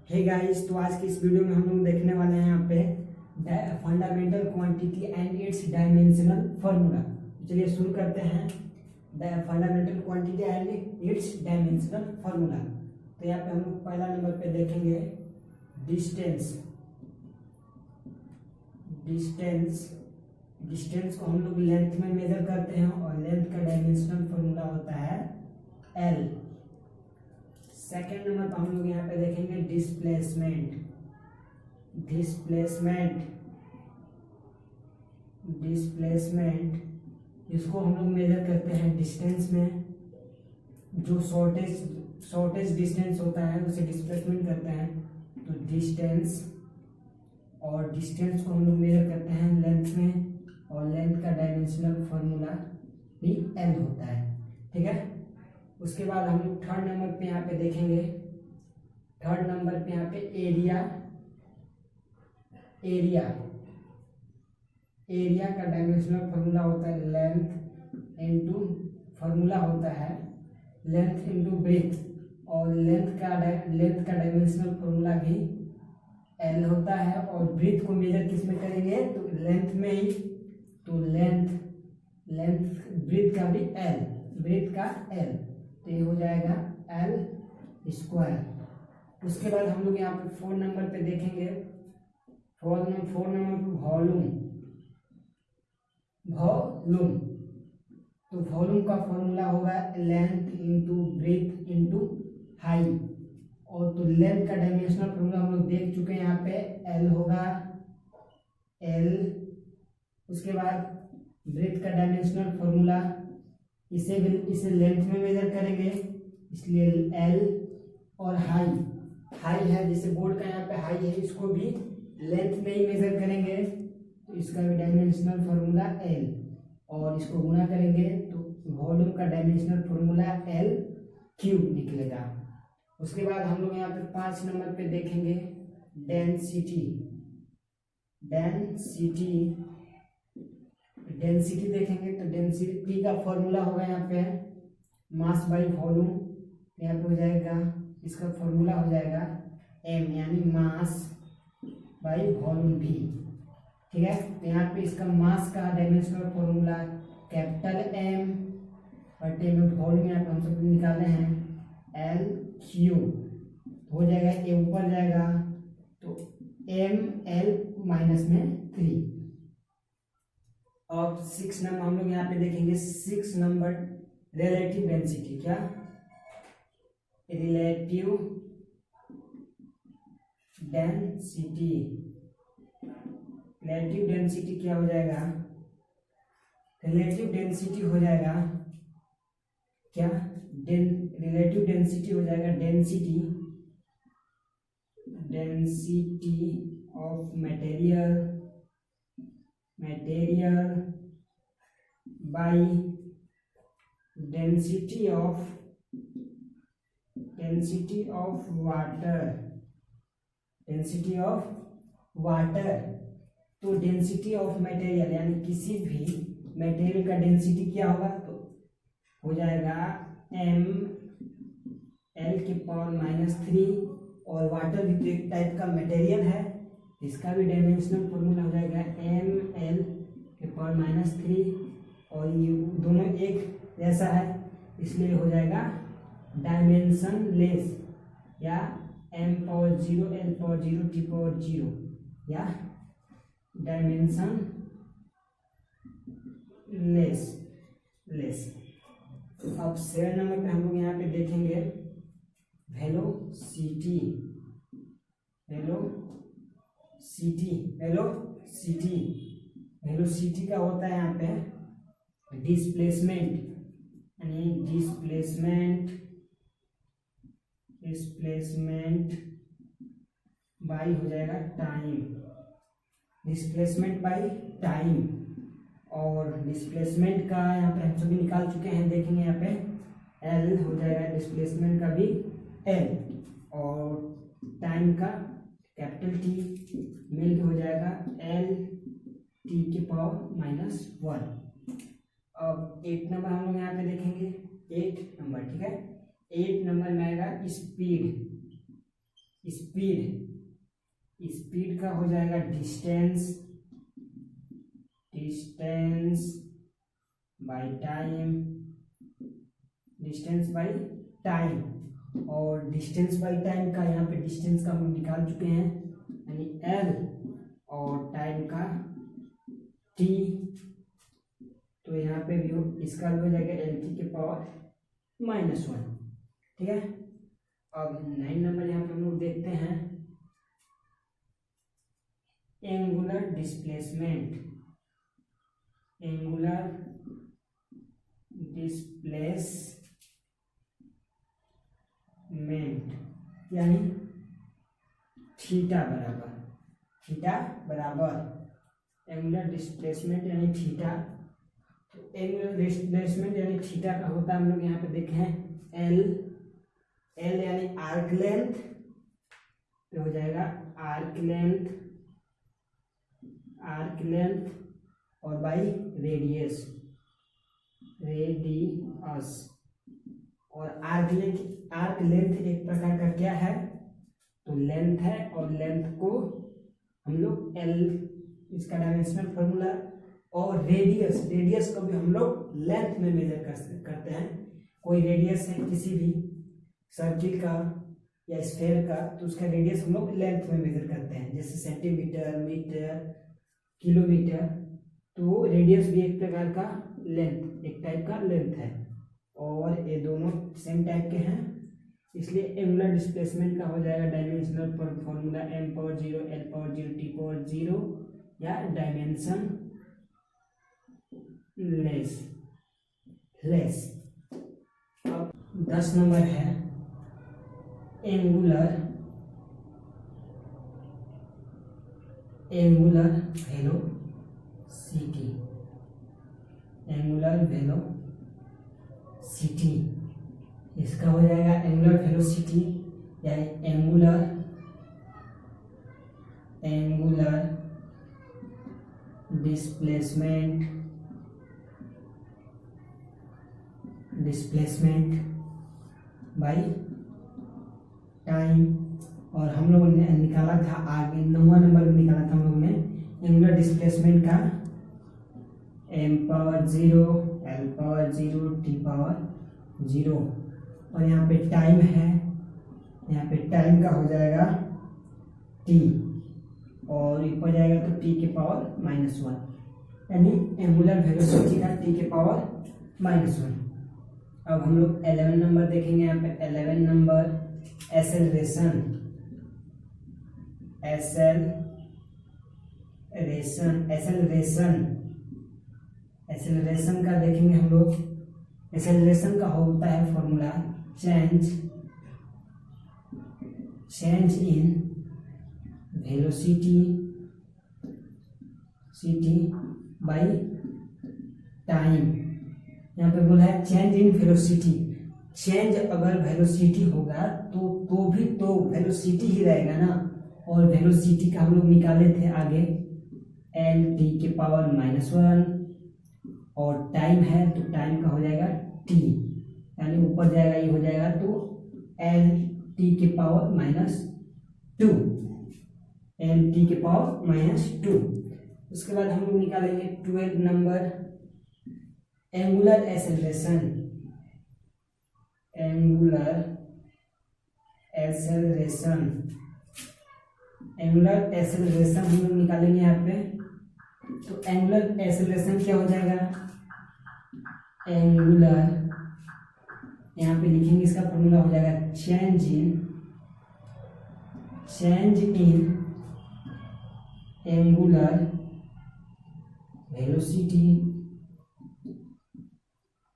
Hey guys, तो आज की इस वीडियो में हम लोग देखने वाले हैं यहाँ पे fundamental quantity and it's dimensional formula. चलिए शुरू करते हैं। Fundamental quantity and it's dimensional formula. तो यहाँ पे हम लोग पहला नंबर पे देखेंगे डिस्टेंस। डिस्टेंस डिस्टेंस को हम लोग लेंथ में मेजर करते हैं और लेंथ का डायमेंशनल फार्मूला होता है एल। सेकेंड नंबर पर हम लोग यहाँ पे देखेंगे डिस्प्लेसमेंट। डिस्प्लेसमेंट इसको हम लोग मेजर करते हैं डिस्टेंस में। जो शॉर्टेज डिस्टेंस होता है उसे डिस्प्लेसमेंट करते हैं, तो डिस्टेंस। और डिस्टेंस को हम लोग मेजर करते हैं लेंथ में, और लेंथ का डायमेंशनल फार्मूला भी एल होता है। ठीक है। उसके बाद हम लोग थर्ड नंबर पे यहाँ पे देखेंगे। थर्ड नंबर पे यहाँ पे एरिया का डायमेंशनल फार्मूला होता है लेंथ इनटू, फार्मूला होता है लेंथ इनटू ब्रेथ, और लेंथ का डायमेंशनल फार्मूला भी एल होता है। और ब्रेथ को मेजर किस में करेंगे, तो लेंथ में ही, तो लेंथ ब्रेथ का भी एल, ब्रेथ का एल, तो ये हो जाएगा एल स्क्वायर। उसके बाद हम लोग यहाँ पे 4 नंबर पे देखेंगे। 4 नंबर पे वॉल्यूम। तो वॉल्यूम का फॉर्मूला होगा length into breadth into height. और तो लेंथ का डायमेंशनल फॉर्मूला हम लोग देख चुके हैं, यहाँ पे एल होगा एल। उसके बाद ब्रेथ का डायमेंशनल फॉर्मूला, इसे लेंथ में मेजर करेंगे, इसलिए एल। और हाई है, जैसे बोर्ड का यहाँ पे हाई है, इसको भी लेंथ में ही मेजर करेंगे, तो इसका भी डायमेंशनल फार्मूला एल। और इसको गुना करेंगे तो वॉल्यूम का डायमेंशनल फार्मूला एल क्यूब निकलेगा। उसके बाद हम लोग यहाँ पे 5 नंबर पे देखेंगे डेंसिटी देखेंगे। तो डेंसिटी का फॉर्मूला होगा यहाँ पे मास बाई वॉल्यूम। यहाँ पे हो जाएगा, इसका फॉर्मूला हो जाएगा एम, यानी मास बाई वॉल्यूम भी। ठीक है। तो यहाँ पे इसका मास का डायमेंशनल फॉर्मूला कैपिटल एम बटे में वॉल्यूम यहाँ पे हम सब निकाले हैं एल क्यूब। हो जाएगा, ए ऊपर जाएगा तो एम एल माइनस में 3। अब 6 नंबर हम लोग यहाँ पे देखेंगे। 6 नंबर रिलेटिव डेंसिटी। क्या रिलेटिव डेंसिटी क्या हो जाएगा, रिलेटिव डेंसिटी हो जाएगा क्या, रिलेटिव डेंसिटी हो जाएगा density of material by density of water. तो डेंसिटी ऑफ मटेरियल यानी किसी भी मटेरियल का डेंसिटी क्या होगा, तो हो जाएगा एम एल के पावर -3। और वाटर भी तो एक टाइप का मटेरियल है, इसका भी डायमेंशनल फॉर्मूला हो जाएगा एम एल के पावर -3। और ये दोनों एक जैसा है, इसलिए हो जाएगा डायमेंशन लेस, या m power 0 l power 0 t power 0, या डायमेंशन लेस। अब 7 नंबर पे हम लोग यहाँ पे देखेंगे वेलोसिटी का होता है यहाँ पे डिस्प्लेसमेंट, यानी डिस्प्लेसमेंट बाई हो जाएगा टाइम, डिस्प्लेसमेंट बाई टाइम। और डिस्प्लेसमेंट का यहाँ पे हम सभी निकाल चुके हैं, देखेंगे यहाँ पे एल हो जाएगा, डिस्प्लेसमेंट का भी एल, और टाइम का कैपिटल टी मिल हो जाएगा एल टी के पावर -1। अब 8 नंबर हम लोग यहाँ पे देखेंगे। 8 नंबर, ठीक है। 8 नंबर में आएगा स्पीड का हो जाएगा डिस्टेंस बाय टाइम, और डिस्टेंस बाय टाइम का यहाँ पे डिस्टेंस का हम निकाल चुके हैं, यानी एल, और टाइम का टी। तो यहाँ पे भी इसका भी हो जाएगा एल के पावर -1। ठीक है। अब 9 नंबर यहाँ पे हम लोग देखते हैं एंगुलर डिस्प्लेसमेंट यानी थीटा बराबर एंगुलर डिस्प्लेसमेंट यानी थीटा। तो एंगुलर डिस्प्लेसमेंट यानी थीटा का होता है, हम लोग यहाँ पे देखें एल यानी आर्क लेंथ, तो हो जाएगा आर्क लेंथ और बाई रेडियस, और आर्क लेंथ एक प्रकार का क्या है, तो लेंथ है, और लेंथ को हम लोग एल, इसका डायमेंशनल फॉर्मूला, और रेडियस को भी हम लोग लेंथ में मेजर करते हैं। कोई रेडियस है किसी भी सर्किल का या स्फेयर का, तो उसका रेडियस हम लोग लेंथ में मेजर करते हैं, जैसे सेंटीमीटर, मीटर, किलोमीटर। तो रेडियस भी एक प्रकार का लेंथ, एक टाइप का लेंथ है, और ये दोनों सेम टाइप के हैं, इसलिए एंगुलर डिस्प्लेसमेंट का हो जाएगा dimensional formula m⁴ l⁴ t⁴ या डायमेंशन लेस। अब 10 नंबर है एंगुलर वेलोसिटी। इसका हो जाएगा एंगुलर वेलोसिटी यानी एंगुलर डिस्प्लेसमेंट बाई टाइम। और हम लोगों ने निकाला था आगे 9वां नंबर में निकाला था हम लोगों ने एंगुलर डिस्प्लेसमेंट का m⁴ l⁴ t⁴, और यहाँ पे टाइम है, यहाँ पे टाइम का हो जाएगा t, और ऊपर जाएगा तो t के पावर -1, यानी एंगुलर वेलोसिटी का t के पावर -1। अब हम लोग 11 नंबर देखेंगे। यहाँ पे 11 नंबर एक्सेलरेशन का देखेंगे हम लोग। एक्सेलरेशन का होता है formula change in velocity by time. यहाँ पे बोला है चेंज इन वेलोसिटी। चेंज अगर वेलोसिटी होगा तो भी तो वेलोसिटी ही रहेगा ना, और वेलोसिटी का हम लोग निकाले थे आगे एल टी के पावर -1, और टाइम है तो टाइम का हो जाएगा टी, यानी ऊपर जाएगा ये हो जाएगा तो एल टी के पावर -2, एल टी के पावर -2। उसके बाद हम लोग निकालेंगे 12 नंबर एंगुलर एक्सेलरेशन हम लोग निकालेंगे यहाँ पे। तो एंगुलर एक्सेलरेशन क्या हो जाएगा, एंगुलर, यहाँ पे लिखेंगे इसका फॉर्मूला हो जाएगा change in angular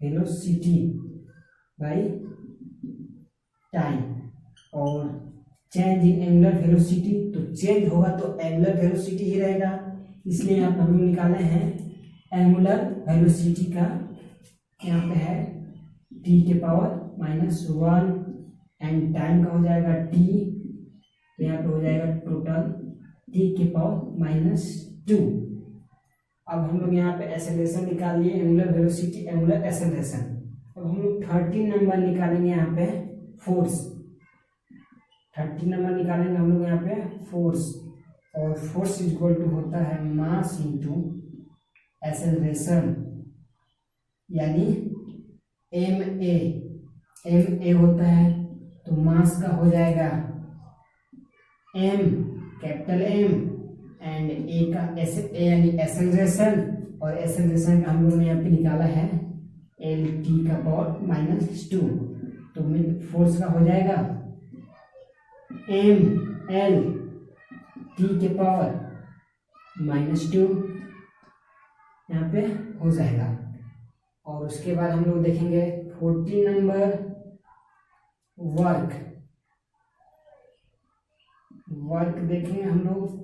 velocity by time. और चेंज इन एंगुलर वेलोसिटी, तो चेंज होगा तो एंगुलर वेलोसिटी ही रहेगा, इसलिए यहाँ पर हम लोग निकाले हैं एंगुलर वेलोसिटी का, यहाँ पे है t के पावर -1 एंड टाइम का हो जाएगा t, तो यहाँ पे हो जाएगा टोटल t के पावर -2। अब हम लोग यहाँ पे एक्सेलरेशन निकाल लिए, एंगुलर वेलोसिटी, एंगुलर एक्सेलरेशन। अब हम लोग 13 नंबर निकालेंगे यहाँ पे फोर्स 30 नंबर निकालेंगे हम लोग यहाँ पे फोर्स, और फोर्स इज इक्वल टू होता है मास इंटू एक्सेलरेशन, यानी एम ए होता है तो मास का हो जाएगा एम, कैपिटल एम, एंड ए का ए यानी एक्सेलरेशन, और एक्सेलरेशन का हम लोग ने यहाँ पे निकाला है एल टी का पावर -2, तो फोर्स का हो जाएगा एम एल टी के पावर -2 यहाँ पे हो जाएगा। और उसके बाद हम लोग देखेंगे 14 नंबर वर्क देखेंगे हम लोग।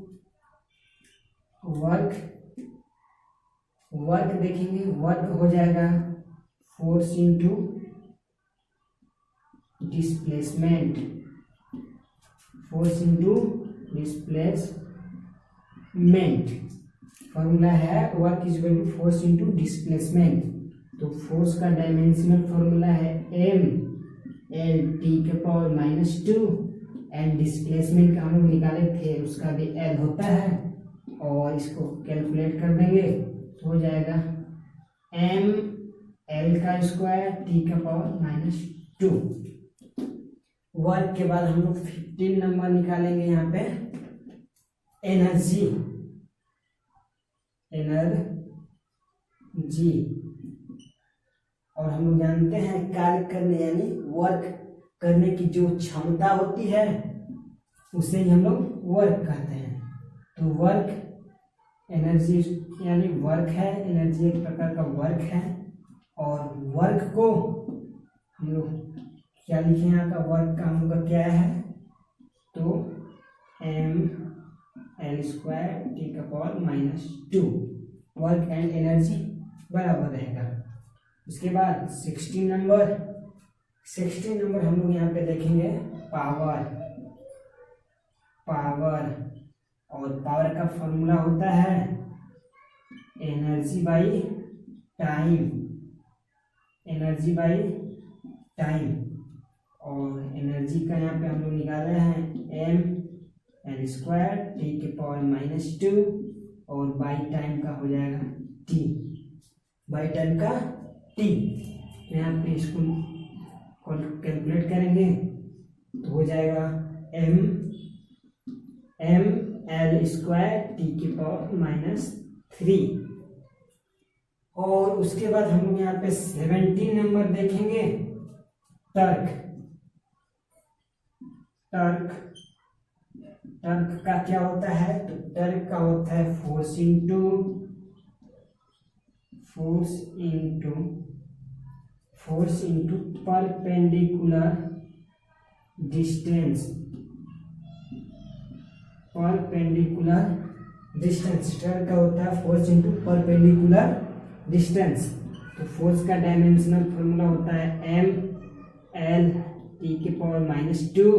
वर्क देखेंगे, वर्क हो जाएगा force into displacement, force into displacement, formula है work is equal to force into displacement. तो फोर्स का डायमेंशनल फॉर्मूला है एम एल टी के पावर -2, एंड डिस्प्लेसमेंट का हम लोग निकाले थे उसका भी एल होता है, और इसको कैलकुलेट कर देंगे तो हो जाएगा एम एल का स्क्वायर टी का पावर -2। वर्क के बाद हम लोग 15 नंबर निकालेंगे यहाँ पे एनर्जी, और हम लोग जानते हैं कार्य करने यानी वर्क करने की जो क्षमता होती है उसे ही हम लोग वर्क कहते हैं। तो वर्क एनर्जी यानी वर्क है, एनर्जी एक प्रकार का वर्क है, और वर्क को हम लोग क्या लिखे यहाँ का वर्क का हम लोग का क्या है, तो एम एल स्क्वायर टी का पावर -2, वर्क एंड एनर्जी बराबर रहेगा। उसके बाद 16 नंबर हम लोग यहाँ पे देखेंगे पावर, और पावर का फॉर्मूला होता है एनर्जी बाई टाइम, और एनर्जी का यहाँ पे हम लोग निकाले हैं एम एल स्क्वायर टी के पावर -2, और बाई टाइम का हो जाएगा टी, बाई टाइम का टी। यहाँ पे इसको कैलकुलेट करेंगे तो हो जाएगा एम एल स्क्वायर टी के पावर -3। और उसके बाद हम लोग यहाँ पे 17 नंबर देखेंगे टर्क का क्या होता है, तो टर्क का होता है force into perpendicular distance, torque का होता है फोर्स इंटू परपेंडिकुलर डिस्टेंस। तो फोर्स का डायमेंशनल फॉर्मूला होता है एम एल टी के पावर -2,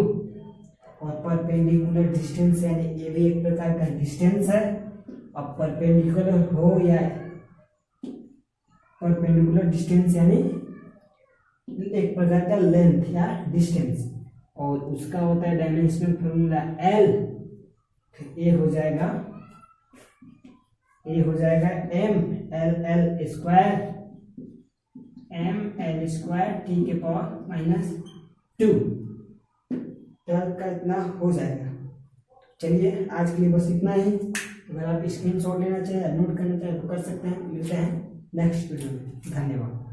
और परपेंडिकुलर डिस्टेंस यानी ये भी एक प्रकार का डिस्टेंस है। अब परपेंडिकुलर हो या परपेंडिकुलर डिस्टेंस यानी एक प्रकार का लेंथ या डिस्टेंस, और उसका होता है डायमेंशनल फॉर्मूला एल, ये हो जाएगा एम एल स्क्वायर टी के पावर -2। टर्क का इतना हो जाएगा। चलिए आज के लिए बस इतना ही। अगर आप स्क्रीनशॉट लेना चाहें या नोट करना चाहें तो कर सकते हैं। मिलते हैं नेक्स्ट वीडियो में। धन्यवाद।